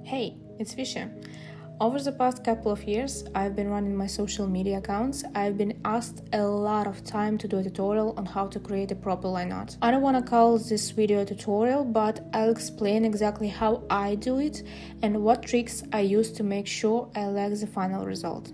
Hey, it's Visha. Over the past couple of years, I've been running my social media accounts. I've been asked a lot of time to do a tutorial on how to create a proper line art. I don't want to call this video a tutorial, but I'll explain exactly how I do it and what tricks I use to make sure I like the final result.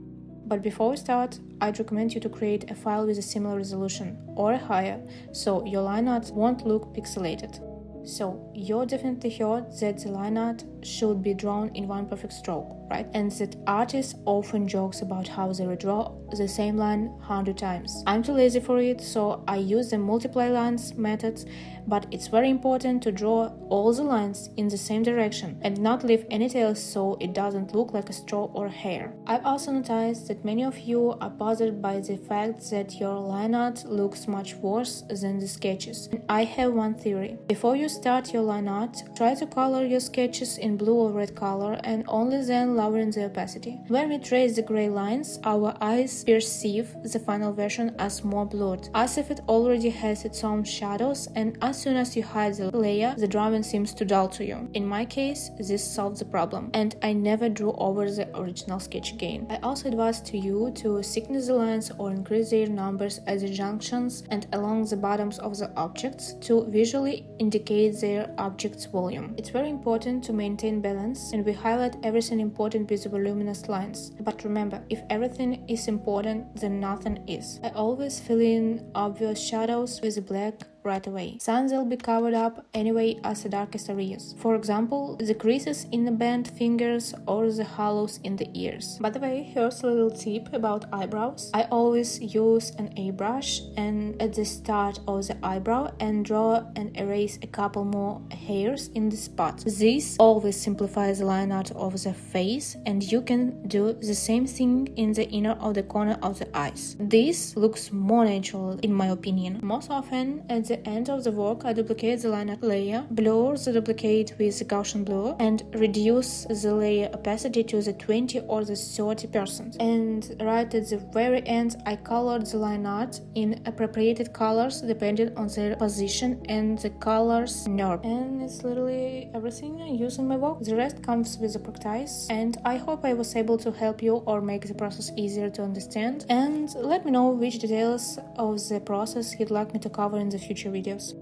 But before we start, I'd recommend you to create a file with a similar resolution or higher, so your line art won't look pixelated. So, you definitely heard that the line art should be drawn in one perfect stroke, right? And that artists often jokes about how they redraw the same line 100 times. I'm too lazy for it, so I use the multiply lines methods, but it's very important to draw all the lines in the same direction and not leave any tails so it doesn't look like a straw or hair. I've also noticed that many of you are bothered by the fact that your line art looks much worse than the sketches. And I have one theory. Before you start your line art, try to color your sketches in blue or red color and only then lowering the opacity. When we trace the gray lines, our eyes perceive the final version as more blurred, as if it already has its own shadows, and as soon as you hide the layer, the drawing seems too dull to you. In my case, this solves the problem, and I never drew over the original sketch again. I also advise to you to thicken the lines or increase their numbers at the junctions and along the bottoms of the objects to visually indicate their object's volume. It's very important to maintain balance, and we highlight everything important with the voluminous lines. But remember, if everything is important, then nothing is. I always fill in obvious shadows with black right away. Some will be covered up anyway as the darkest areas. For example, the creases in the bent fingers or the hollows in the ears. By the way, here's a little tip about eyebrows. I always use an airbrush and at the start of the eyebrow and draw and erase a couple more hairs in the spot. This always simplifies the line art of the face, and you can do the same thing in the inner of the corner of the eyes. This looks more natural in my opinion. Most often at the end of the work, I duplicate the line art layer, blur the duplicate with the Gaussian blur, and reduce the layer opacity to the 20 or the 30%. And right at the very end, I colored the line art in appropriated colors depending on their position and the color's nerve. And it's literally everything I use in my work. The rest comes with the practice, and I hope I was able to help you or make the process easier to understand. And let me know which details of the process you'd like me to cover in the future videos.